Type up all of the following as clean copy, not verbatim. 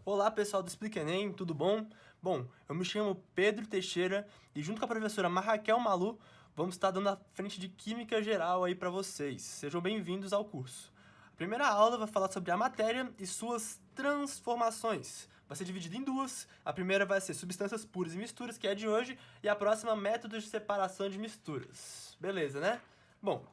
Olá pessoal do Explica Enem, tudo bom? Bom, eu me chamo Pedro Teixeira e junto com a professora Marraquel Malu vamos estar dando a frente de Química Geral aí para vocês. Sejam bem-vindos ao curso. A primeira aula vai falar sobre a matéria e suas transformações. Vai ser dividida em duas. A primeira vai ser substâncias puras e misturas, que é a de hoje, e a próxima métodos de separação de misturas. Beleza, né? Bom,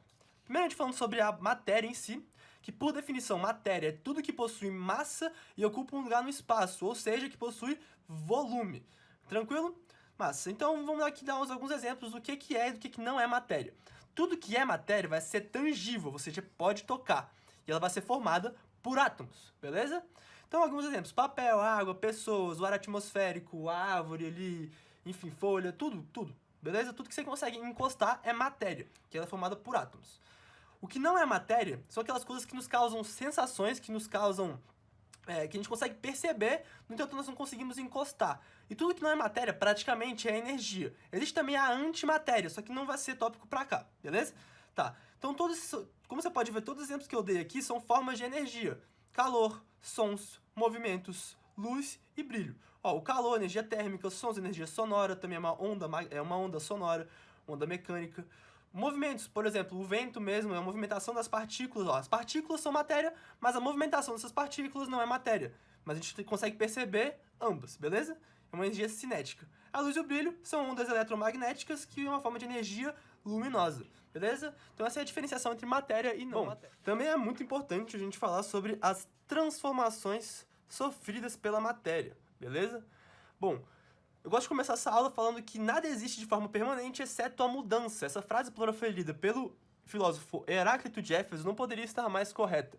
primeiro a gente falando sobre a matéria em si, que por definição, matéria é tudo que possui massa e ocupa um lugar no espaço, ou seja, que possui volume. Tranquilo? Massa. Então vamos aqui dar alguns exemplos do que é e do que não é matéria. Tudo que é matéria vai ser tangível, ou seja, pode tocar. E ela vai ser formada por átomos, beleza? Então alguns exemplos: papel, água, pessoas, o ar atmosférico, a árvore ali, enfim, folha, tudo. Beleza? Tudo que você consegue encostar é matéria, que ela é formada por átomos. O que não é matéria são aquelas coisas que nos causam sensações, que nos causam. Que a gente consegue perceber, no entanto nós não conseguimos encostar. E tudo que não é matéria praticamente é energia. Existe também a antimatéria, só que não vai ser tópico pra cá, beleza? Tá. Então como você pode ver, todos os exemplos que eu dei aqui são formas de energia: calor, sons, movimentos, luz e brilho. Ó, o calor, energia térmica; sons, energia sonora, também é uma onda sonora, onda mecânica. Movimentos, por exemplo, o vento mesmo é a movimentação das partículas. Ó, as partículas são matéria, mas a movimentação dessas partículas não é matéria. Mas a gente consegue perceber ambas, beleza? É uma energia cinética. A luz e o brilho são ondas eletromagnéticas, que é uma forma de energia luminosa, beleza? Então essa é a diferenciação entre matéria e não matéria. Também é muito importante a gente falar sobre as transformações sofridas pela matéria, beleza? Bom, eu gosto de começar essa aula falando que nada existe de forma permanente exceto a mudança. Essa frase proferida pelo filósofo Heráclito de Éfeso não poderia estar mais correta.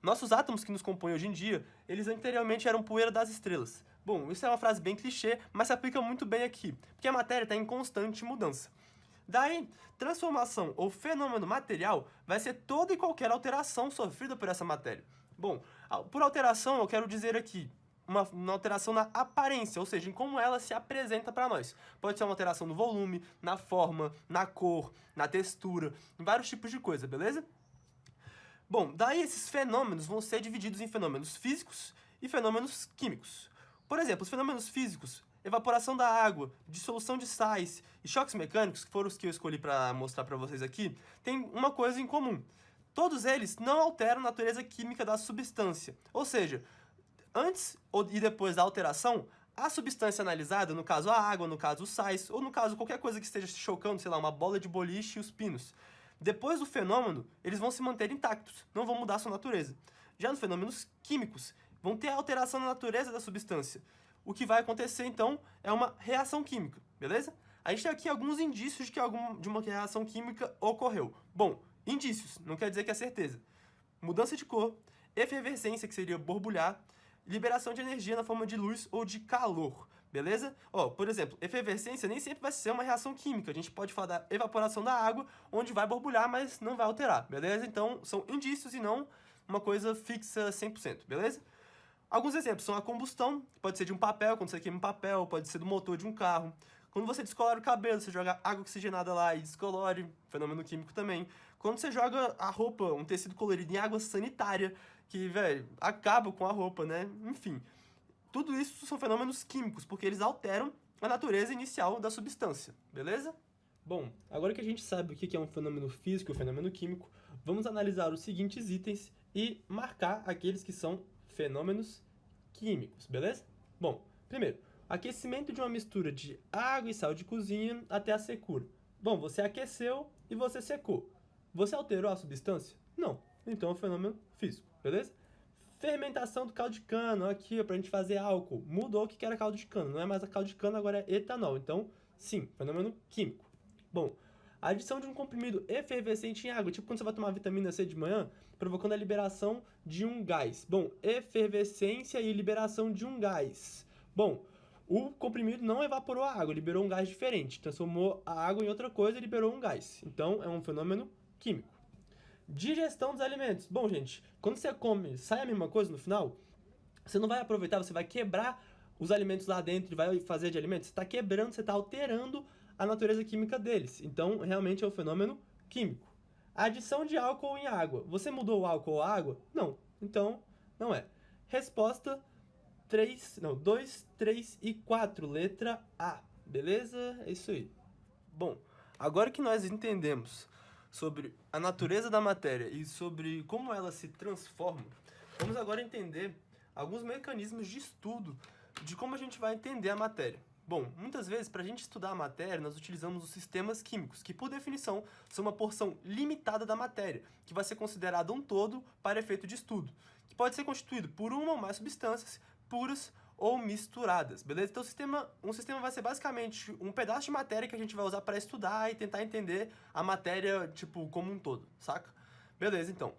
Nossos átomos que nos compõem hoje em dia, eles anteriormente eram poeira das estrelas. Bom, isso é uma frase bem clichê, mas se aplica muito bem aqui, porque a matéria está em constante mudança. Daí, transformação ou fenômeno material vai ser toda e qualquer alteração sofrida por essa matéria. Bom, por alteração eu quero dizer aqui uma alteração na aparência, ou seja, em como ela se apresenta para nós. Pode ser uma alteração no volume, na forma, na cor, na textura, em vários tipos de coisa, beleza? Bom, daí esses fenômenos vão ser divididos em fenômenos físicos e fenômenos químicos. Por exemplo, os fenômenos físicos: evaporação da água, dissolução de sais e choques mecânicos, que foram os que eu escolhi para mostrar para vocês aqui, têm uma coisa em comum: todos eles não alteram a natureza química da substância. Ou seja, antes e depois da alteração, a substância analisada, no caso a água, no caso os sais, ou no caso qualquer coisa que esteja se chocando, sei lá, uma bola de boliche e os pinos, depois do fenômeno, eles vão se manter intactos, não vão mudar sua natureza. Já nos fenômenos químicos, vão ter alteração na natureza da substância. O que vai acontecer, então, é uma reação química, beleza? A gente tem aqui alguns indícios de uma reação química ocorreu. Bom, indícios, não quer dizer que é certeza. Mudança de cor, efervescência, que seria borbulhar, liberação de energia na forma de luz ou de calor, beleza? Ó, por exemplo, efervescência nem sempre vai ser uma reação química. A gente pode falar da evaporação da água, onde vai borbulhar, mas não vai alterar, beleza? Então, são indícios e não uma coisa fixa 100%, beleza? Alguns exemplos são a combustão, que pode ser de um papel, quando você queima um papel, pode ser do motor de um carro. Quando você descolora o cabelo, você joga água oxigenada lá e descolore, fenômeno químico também. Quando você joga a roupa, um tecido colorido em água sanitária, que, velho, acaba com a roupa, né? Enfim, tudo isso são fenômenos químicos, porque eles alteram a natureza inicial da substância, beleza? Bom, agora que a gente sabe o que é um fenômeno físico e um fenômeno químico, vamos analisar os seguintes itens e marcar aqueles que são fenômenos químicos, beleza? Bom, primeiro, aquecimento de uma mistura de água e sal de cozinha até a secura. Bom, você aqueceu e você secou. Você alterou a substância? Não. Então é um fenômeno físico, beleza? Fermentação do caldo de cana, aqui, pra gente fazer álcool. Mudou o que era caldo de cana, não é mais a caldo de cana, agora é etanol. Então, sim, fenômeno químico. Bom, a adição de um comprimido efervescente em água, tipo quando você vai tomar vitamina C de manhã, provocando a liberação de um gás. Bom, efervescência e liberação de um gás. Bom, o comprimido não evaporou a água, liberou um gás diferente, transformou a água em outra coisa e liberou um gás. Então, é um fenômeno químico. Digestão dos alimentos. Bom, gente, quando você come, sai a mesma coisa no final, você não vai aproveitar, você vai quebrar os alimentos lá dentro e vai fazer de alimentos. Você está quebrando, você está alterando a natureza química deles. Então, realmente é um fenômeno químico. Adição de álcool em água. Você mudou o álcool ou a água? Não. Então, não é. Resposta 2, 3 e 4, letra A, beleza? É isso aí. Bom, agora que nós entendemos sobre a natureza da matéria e sobre como ela se transforma, vamos agora entender alguns mecanismos de estudo de como a gente vai entender a matéria. Bom, muitas vezes, para a gente estudar a matéria, nós utilizamos os sistemas químicos, que, por definição, são uma porção limitada da matéria, que vai ser considerada um todo para efeito de estudo, que pode ser constituído por uma ou mais substâncias puras ou misturadas, beleza? Então, um sistema vai ser basicamente um pedaço de matéria que a gente vai usar para estudar e tentar entender a matéria, tipo, como um todo, saca? Beleza, então.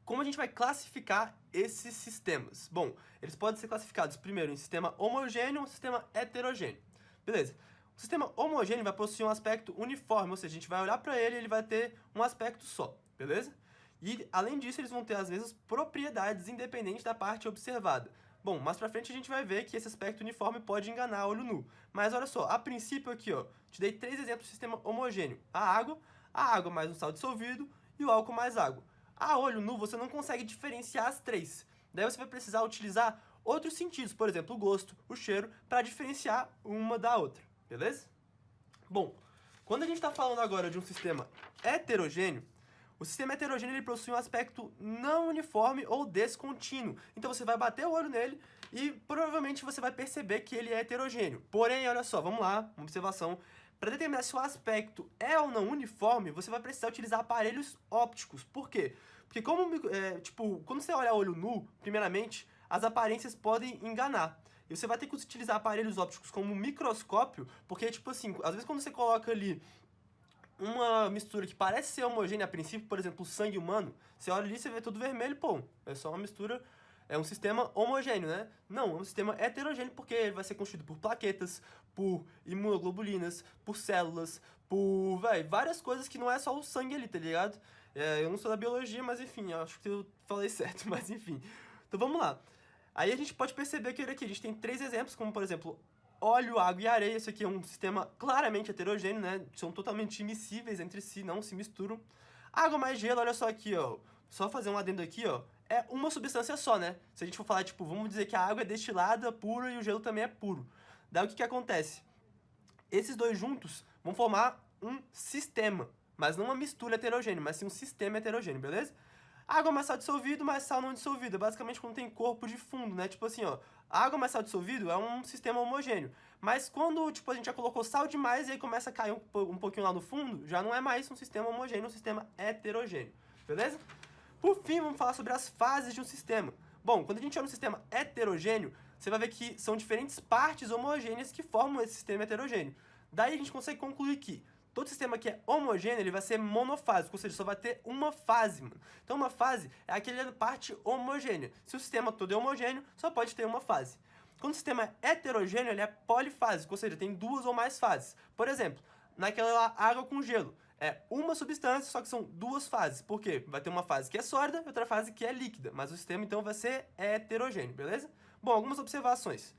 Como a gente vai classificar esses sistemas? Bom, eles podem ser classificados primeiro em sistema homogêneo e sistema heterogêneo. Beleza. O sistema homogêneo vai possuir um aspecto uniforme, ou seja, a gente vai olhar para ele e ele vai ter um aspecto só, beleza? E, além disso, eles vão ter as mesmas propriedades independentes da parte observada. Bom, mais pra frente a gente vai ver que esse aspecto uniforme pode enganar olho nu. Mas olha só, a princípio aqui, ó, te dei 3 exemplos de sistema homogêneo. A água mais um sal dissolvido e o álcool mais água. A olho nu, você não consegue diferenciar as três. Daí você vai precisar utilizar outros sentidos, por exemplo, o gosto, o cheiro, para diferenciar uma da outra, beleza? Bom, quando a gente está falando agora de um sistema heterogêneo, o sistema heterogêneo ele possui um aspecto não uniforme ou descontínuo. Então você vai bater o olho nele e provavelmente você vai perceber que ele é heterogêneo. Porém, olha só, vamos lá, uma observação. Para determinar se o aspecto é ou não uniforme, você vai precisar utilizar aparelhos ópticos. Por quê? Porque quando você olha a olho nu, primeiramente, as aparências podem enganar. E você vai ter que utilizar aparelhos ópticos como microscópio, porque, tipo assim, às vezes quando você coloca ali uma mistura que parece ser homogênea a princípio, por exemplo, o sangue humano, você olha ali e você vê tudo vermelho, pô, é só uma mistura, é um sistema homogêneo, né? Não, é um sistema heterogêneo porque ele vai ser constituído por plaquetas, por imunoglobulinas, por células, por, várias coisas que não é só o sangue ali, tá ligado? Eu não sou da biologia, mas enfim, eu acho que eu falei certo, mas enfim. Então vamos lá. Aí a gente pode perceber que aqui a gente tem 3 exemplos, como por exemplo, óleo, água e areia. Isso aqui é um sistema claramente heterogêneo, né? São totalmente immiscíveis entre si, não se misturam. Água mais gelo, olha só aqui, ó. Só fazer um adendo aqui, ó. É uma substância só, né? Se a gente for falar, tipo, vamos dizer que a água é destilada, pura, e o gelo também é puro. Daí o que acontece? Esses dois juntos vão formar um sistema, mas não uma mistura heterogênea, mas sim um sistema heterogêneo, beleza? Água mais sal dissolvido, mais sal não dissolvido. É basicamente quando tem corpo de fundo, né? Tipo assim, ó. Água mais sal dissolvido é um sistema homogêneo. Mas quando, tipo, a gente já colocou sal demais e aí começa a cair um pouquinho lá no fundo, já não é mais um sistema homogêneo, é um sistema heterogêneo. Beleza? Por fim, vamos falar sobre as fases de um sistema. Bom, quando a gente olha um sistema heterogêneo, você vai ver que são diferentes partes homogêneas que formam esse sistema heterogêneo. Daí a gente consegue concluir que todo sistema que é homogêneo, ele vai ser monofásico, ou seja, só vai ter uma fase, mano. Então uma fase é aquela parte homogênea. Se o sistema todo é homogêneo, só pode ter uma fase. Quando o sistema é heterogêneo, ele é polifásico, ou seja, tem 2 ou mais fases. Por exemplo, naquela água com gelo, é uma substância, só que são 2 fases. Por quê? Vai ter uma fase que é sólida e outra fase que é líquida, mas o sistema então vai ser heterogêneo, beleza? Bom, algumas observações.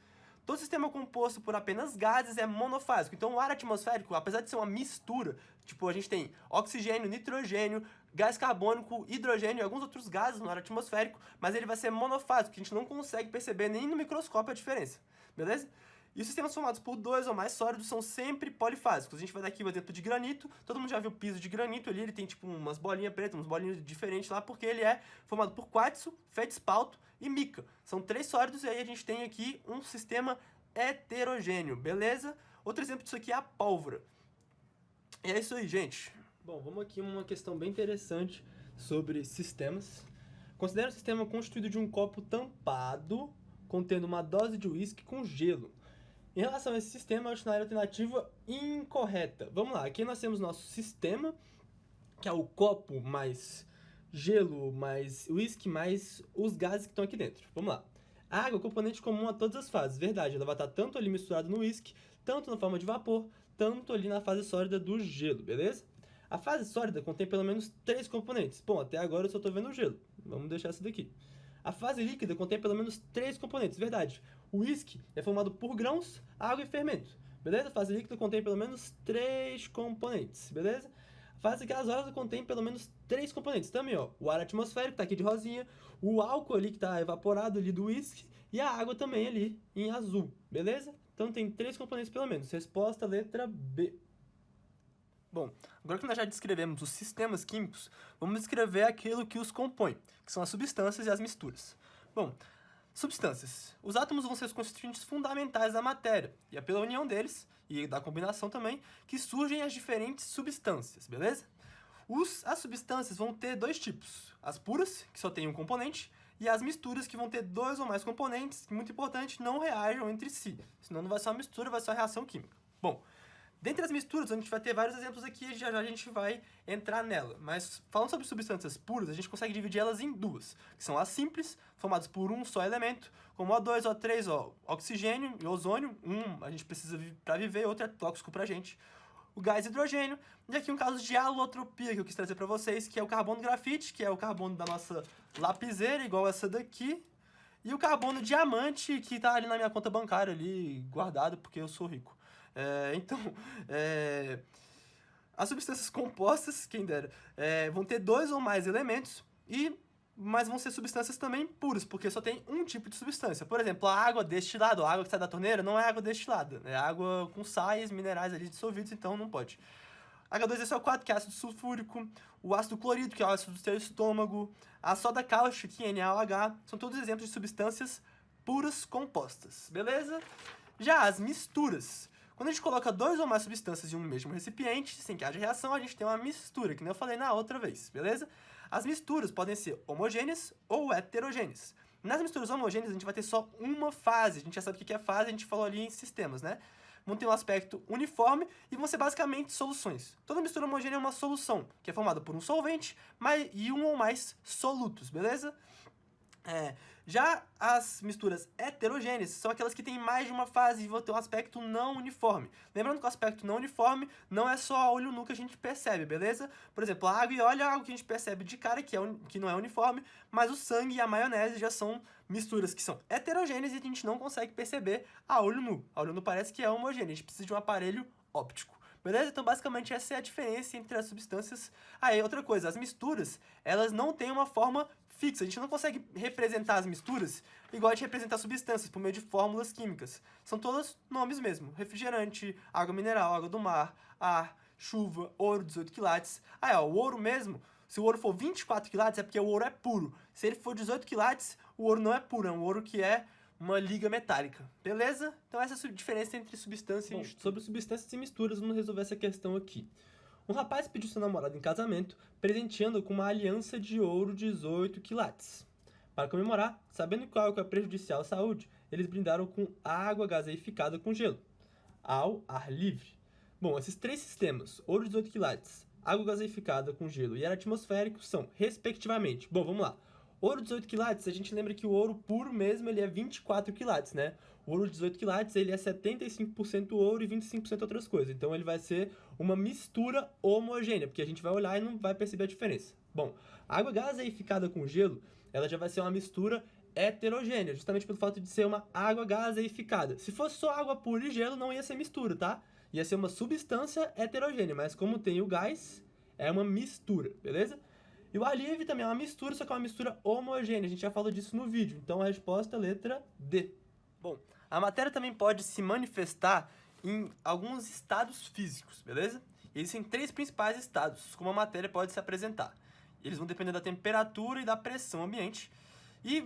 Todo sistema composto por apenas gases é monofásico. Então, o ar atmosférico, apesar de ser uma mistura, tipo, a gente tem oxigênio, nitrogênio, gás carbônico, hidrogênio e alguns outros gases no ar atmosférico, mas ele vai ser monofásico, que a gente não consegue perceber nem no microscópio a diferença, beleza? E os sistemas formados por 2 ou mais sólidos são sempre polifásicos. A gente vai dar aqui o exemplo de granito. Todo mundo já viu o piso de granito ali, ele tem tipo umas bolinhas pretas, umas bolinhas diferentes lá, porque ele é formado por quartzo, feldspalto e mica. São 3 sólidos e aí a gente tem aqui um sistema heterogêneo, beleza? Outro exemplo disso aqui é a pólvora. E é isso aí, gente. Bom, vamos aqui uma questão bem interessante sobre sistemas. Considera um sistema constituído de um copo tampado contendo uma dose de uísque com gelo. Em relação a esse sistema, eu acho a alternativa incorreta. Vamos lá, aqui nós temos nosso sistema, que é o copo mais gelo, mais uísque, mais os gases que estão aqui dentro. Vamos lá. A água é o componente comum a todas as fases, verdade. Ela vai estar tanto ali misturada no uísque, tanto na forma de vapor, tanto ali na fase sólida do gelo, beleza? A fase sólida contém pelo menos 3 componentes. Bom, até agora eu só estou vendo o gelo. Vamos deixar isso daqui. A fase líquida contém pelo menos 3 componentes, verdade. O uísque é formado por grãos, água e fermento, beleza? A fase líquida contém pelo menos 3 componentes, beleza? A fase gasosa contém pelo menos 3 componentes também, ó. O ar atmosférico tá aqui de rosinha, o álcool ali que tá evaporado ali do uísque e a água também ali em azul, beleza? Então tem 3 componentes pelo menos. Resposta, letra B. Bom, agora que nós já descrevemos os sistemas químicos, vamos descrever aquilo que os compõe, que são as substâncias e as misturas. Bom, substâncias. Os átomos vão ser os constituintes fundamentais da matéria, e é pela união deles, e da combinação também, que surgem as diferentes substâncias, beleza? As substâncias vão ter 2 tipos, as puras, que só tem um componente, e as misturas, que vão ter 2 ou mais componentes, que, muito importante, não reajam entre si, senão não vai ser uma mistura, vai ser uma reação química. Bom, dentre as misturas, a gente vai ter vários exemplos aqui e já já a gente vai entrar nela. Mas falando sobre substâncias puras, a gente consegue dividir elas em 2, que são as simples, formadas por um só elemento, como O2, O3, oxigênio e ozônio. A gente precisa para viver, outro é tóxico pra gente. O gás hidrogênio, e aqui um caso de alotropia que eu quis trazer para vocês, que é o carbono grafite, que é o carbono da nossa lapiseira, igual essa daqui, e o carbono diamante, que tá ali na minha conta bancária, ali, guardado, porque eu sou rico. As substâncias compostas, quem dera, vão ter 2 ou mais elementos, mas vão ser substâncias também puras, porque só tem um tipo de substância. Por exemplo, a água destilada, a água que sai da torneira, não é água destilada, é água com sais, minerais ali dissolvidos, então não pode. H2SO4, que é ácido sulfúrico, o ácido clorídrico, que é o ácido do seu estômago, a soda cáustica, que é NaOH, são todos exemplos de substâncias puras compostas, beleza? Já as misturas. Quando a gente coloca 2 ou mais substâncias em um mesmo recipiente, sem que haja reação, a gente tem uma mistura, que nem eu falei na outra vez, beleza? As misturas podem ser homogêneas ou heterogêneas. Nas misturas homogêneas, a gente vai ter só uma fase. A gente já sabe o que é fase, a gente falou ali em sistemas, né? Vão ter um aspecto uniforme e vão ser basicamente soluções. Toda mistura homogênea é uma solução, que é formada por um solvente e um ou mais solutos, beleza? Já as misturas heterogêneas são aquelas que têm mais de uma fase e vão ter um aspecto não uniforme. Lembrando que o aspecto não uniforme não é só a olho nu que a gente percebe, beleza? Por exemplo, a água e óleo é algo que a gente percebe de cara que não é uniforme, mas o sangue e a maionese já são misturas que são heterogêneas e a gente não consegue perceber a olho nu. A olho nu parece que é homogêneo, a gente precisa de um aparelho óptico. Beleza? Então, basicamente, essa é a diferença entre as substâncias. Outra coisa, as misturas, elas não têm uma forma fixa. A gente não consegue representar as misturas igual a gente representar substâncias, por meio de fórmulas químicas. São todos nomes mesmo. Refrigerante, água mineral, água do mar, ar, chuva, ouro, 18 quilates. O ouro mesmo, se o ouro for 24 quilates, é porque o ouro é puro. Se ele for 18 quilates, o ouro não é puro, é um ouro que é uma liga metálica, beleza? Então essa é a diferença entre substância e mistura. Sobre substâncias e misturas, vamos resolver essa questão aqui. Um rapaz pediu seu namorado em casamento, presenteando-o com uma aliança de ouro 18 quilates. Para comemorar, sabendo que o álcool é prejudicial à saúde, eles brindaram com água gaseificada com gelo, ao ar livre. Bom, esses 3 sistemas, ouro 18 quilates, água gaseificada com gelo e ar atmosférico, são, respectivamente, bom, vamos lá. Ouro 18 quilates, a gente lembra que o ouro puro mesmo, ele é 24 quilates, né? O ouro 18 quilates, ele é 75% ouro e 25% outras coisas. Então, ele vai ser uma mistura homogênea, porque a gente vai olhar e não vai perceber a diferença. Bom, a água gaseificada com gelo, ela já vai ser uma mistura heterogênea, justamente pelo fato de ser uma água gaseificada. Se fosse só água pura e gelo, não ia ser mistura, tá? Ia ser uma substância heterogênea, mas como tem o gás, é uma mistura, beleza? E o ar livre também é uma mistura, só que é uma mistura homogênea. A gente já falou disso no vídeo. Então a resposta é letra D. Bom, a matéria também pode se manifestar em alguns estados físicos, beleza? Existem 3 principais estados como a matéria pode se apresentar. Eles vão depender da temperatura e da pressão ambiente e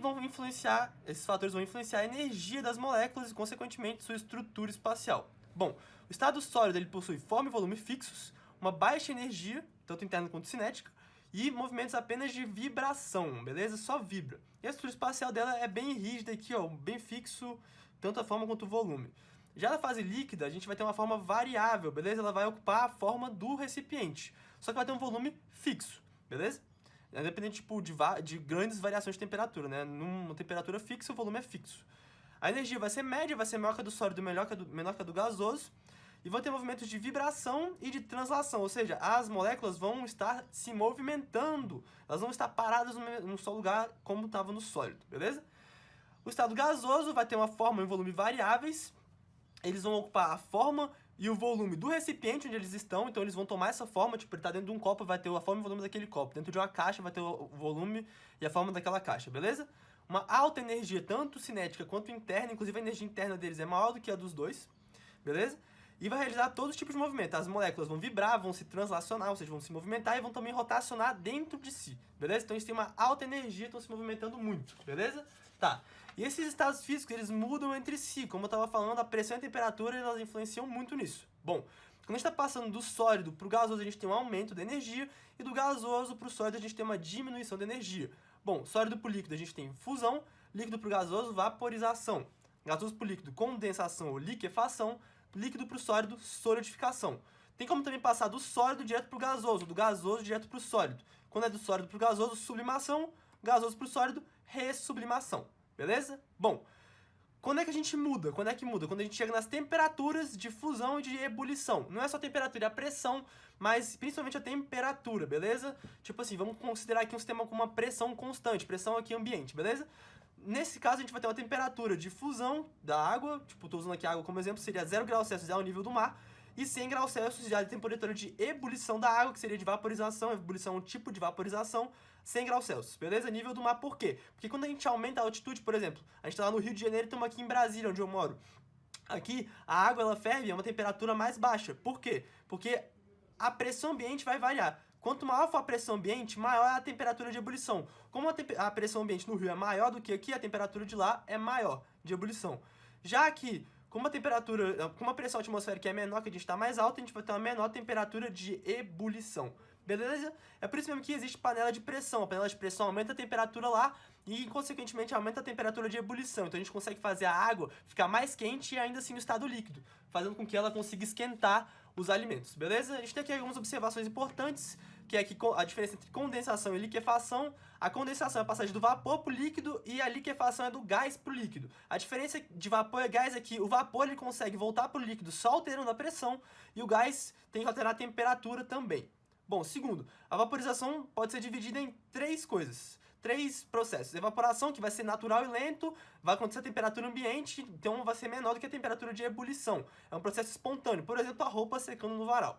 esses fatores vão influenciar a energia das moléculas e, consequentemente, sua estrutura espacial. Bom, o estado sólido ele possui forma e volume fixos, uma baixa energia, tanto interna quanto cinética, e movimentos apenas de vibração, beleza? Só vibra. E a estrutura espacial dela é bem rígida aqui, ó, bem fixo, tanto a forma quanto o volume. Já na fase líquida, a gente vai ter uma forma variável, beleza? Ela vai ocupar a forma do recipiente, só que vai ter um volume fixo, beleza? É dependente tipo, de grandes variações de temperatura, né? Numa temperatura fixa, o volume é fixo. A energia vai ser média, vai ser maior que a do sólido e menor que a do gasoso. E vão ter movimentos de vibração e de translação, ou seja, as moléculas vão estar se movimentando, elas vão estar paradas no só lugar como estava no sólido, beleza? O estado gasoso vai ter uma forma e um volume variáveis, eles vão ocupar a forma e o volume do recipiente onde eles estão, então eles vão tomar essa forma, tipo, ele está dentro de um copo, vai ter a forma e o volume daquele copo, dentro de uma caixa vai ter o volume e a forma daquela caixa, beleza? uma alta energia, tanto cinética quanto interna, inclusive a energia interna deles é maior do que a dos dois, beleza? E vai realizar todos os tipos de movimento. As moléculas vão vibrar, vão se translacionar, ou seja, vão se movimentar e vão também rotacionar dentro de si, beleza? Então eles têm uma alta energia, estão se movimentando muito, beleza? Tá. E esses estados físicos, eles mudam entre si. Como eu estava falando, a pressão e a temperatura, elas influenciam muito nisso. Bom, quando a gente está passando do sólido para o gasoso, a gente tem um aumento da energia, e do gasoso para o sólido, a gente tem uma diminuição da energia. Bom, sólido para o líquido, a gente tem fusão, líquido para o gasoso, vaporização. Gasoso para o líquido, condensação ou liquefação, líquido para o sólido, solidificação. Tem como também passar do sólido direto para o gasoso, do gasoso direto para o sólido. Quando é do sólido para o gasoso, sublimação, gasoso para o sólido, ressublimação. Beleza? Bom, quando é que a gente muda? Quando é que muda? Quando a gente chega nas temperaturas de fusão e de ebulição. Não é só a temperatura e a pressão, mas principalmente a temperatura, beleza? Tipo assim, vamos considerar aqui um sistema com uma pressão constante, pressão aqui ambiente, beleza? Nesse caso, a gente vai ter uma temperatura de fusão da água, tipo, estou usando aqui a água como exemplo, seria 0 graus Celsius ao nível do mar, e 100 graus Celsius já de temperatura de ebulição da água, que seria de vaporização, ebulição é um tipo de vaporização, 100 graus Celsius, beleza? Nível do mar, por quê? Porque quando a gente aumenta a altitude, por exemplo, a gente tá lá no Rio de Janeiro e estamos aqui em Brasília, onde eu moro. Aqui, a água, ela ferve a uma temperatura mais baixa. Por quê? Porque a pressão ambiente vai variar. Quanto maior for a pressão ambiente, maior é a temperatura de ebulição. Como a pressão ambiente no Rio é maior do que aqui, a temperatura de lá é maior de ebulição. Já aqui, como a pressão atmosférica é menor, que a gente está mais alta, a gente vai ter uma menor temperatura de ebulição. Beleza? É por isso mesmo que existe panela de pressão. A panela de pressão aumenta a temperatura lá e, consequentemente, aumenta a temperatura de ebulição. Então, a gente consegue fazer a água ficar mais quente e ainda assim no estado líquido, fazendo com que ela consiga esquentar os alimentos. Beleza? A gente tem aqui algumas observações importantes, que é que a diferença entre condensação e liquefação. A condensação é a passagem do vapor para o líquido e a liquefação é do gás para o líquido. A diferença de vapor e gás é que o vapor ele consegue voltar para o líquido só alterando a pressão e o gás tem que alterar a temperatura também. Bom, segundo, a vaporização pode ser dividida em três processos. Evaporação, que vai ser natural e lento, vai acontecer a temperatura ambiente, então vai ser menor do que a temperatura de ebulição. É um processo espontâneo, por exemplo, a roupa secando no varal.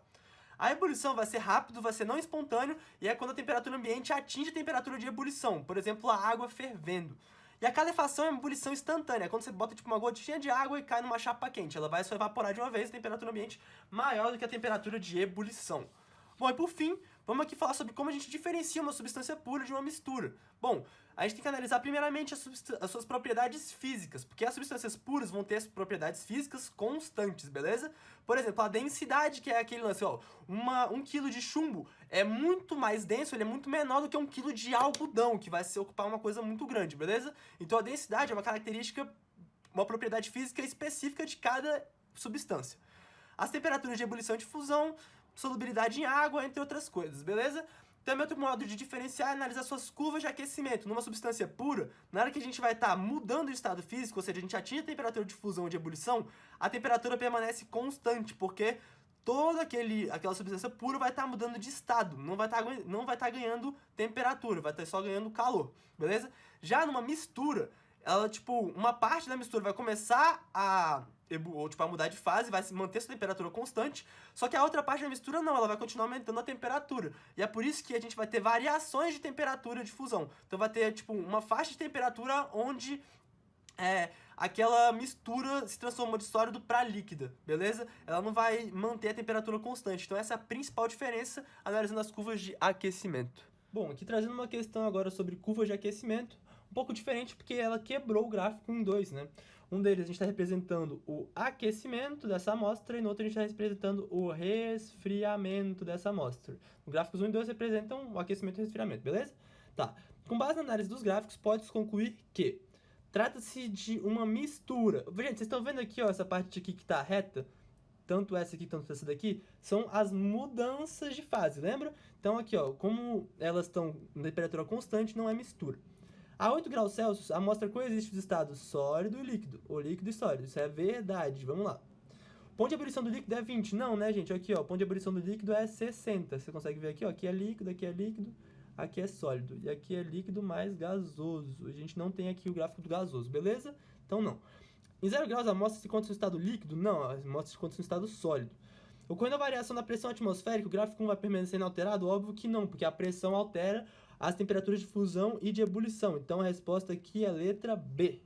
A ebulição vai ser rápido, vai ser não espontâneo, e é quando a temperatura ambiente atinge a temperatura de ebulição, por exemplo, a água fervendo. E a calefação é uma ebulição instantânea, é quando você bota tipo uma gotinha de água e cai numa chapa quente. Ela vai só evaporar de uma vez, a temperatura ambiente maior do que a temperatura de ebulição. Bom, e por fim, vamos aqui falar sobre como a gente diferencia uma substância pura de uma mistura. Bom, a gente tem que analisar primeiramente as suas propriedades físicas, porque as substâncias puras vão ter as propriedades físicas constantes, beleza? Por exemplo, a densidade, que é aquele lance, ó, 1 kg de chumbo é muito mais denso, ele é muito menor do que 1 kg de algodão, que vai se ocupar uma coisa muito grande, beleza? Então a densidade é uma característica, uma propriedade física específica de cada substância. As temperaturas de ebulição e de fusão, solubilidade em água, entre outras coisas, beleza? Também outro modo de diferenciar é analisar suas curvas de aquecimento. Numa substância pura, na hora que a gente vai estar mudando o estado físico, ou seja, a gente atinge a temperatura de fusão ou de ebulição, a temperatura permanece constante, porque toda aquela substância pura vai estar mudando de estado, não vai estar ganhando temperatura, vai estar só ganhando calor, beleza? Já numa mistura, ela, tipo, uma parte da mistura vai começar a mudar de fase, vai manter sua temperatura constante, só que a outra parte da mistura não, ela vai continuar aumentando a temperatura. E é por isso que a gente vai ter variações de temperatura de fusão. Então vai ter, tipo, uma faixa de temperatura onde aquela mistura se transformou de sólido para líquida, beleza? Ela não vai manter a temperatura constante. Então essa é a principal diferença analisando as curvas de aquecimento. Bom, aqui trazendo uma questão agora sobre curvas de aquecimento, um pouco diferente porque ela quebrou o gráfico em dois, né? Um deles a gente está representando o aquecimento dessa amostra e no outro a gente está representando o resfriamento dessa amostra. Os gráficos 1 e 2 representam o aquecimento e o resfriamento, beleza? Tá. Com base na análise dos gráficos, pode-se concluir que trata-se de uma mistura. Gente, vocês estão vendo aqui, ó, essa parte aqui que está reta? Tanto essa aqui quanto essa daqui, são as mudanças de fase, lembra? Então aqui, ó, como elas estão em temperatura constante, não é mistura. A 8 graus Celsius, a amostra coexiste dos estados sólido e líquido, ou líquido e sólido. Isso é verdade, vamos lá. O ponto de ebulição do líquido é 20. Não, né, gente? Aqui, ó, o ponto de ebulição do líquido é 60. Você consegue ver aqui, ó, aqui é líquido, aqui é sólido. E aqui é líquido mais gasoso. A gente não tem aqui o gráfico do gasoso, beleza? Então, não. Em 0 graus, a amostra se encontra no estado líquido? Não, a amostra se encontra no estado sólido. Ocorrendo a variação da pressão atmosférica, o gráfico 1 vai permanecer inalterado? Óbvio que não, porque a pressão altera as temperaturas de fusão e de ebulição. Então, a resposta aqui é a letra B.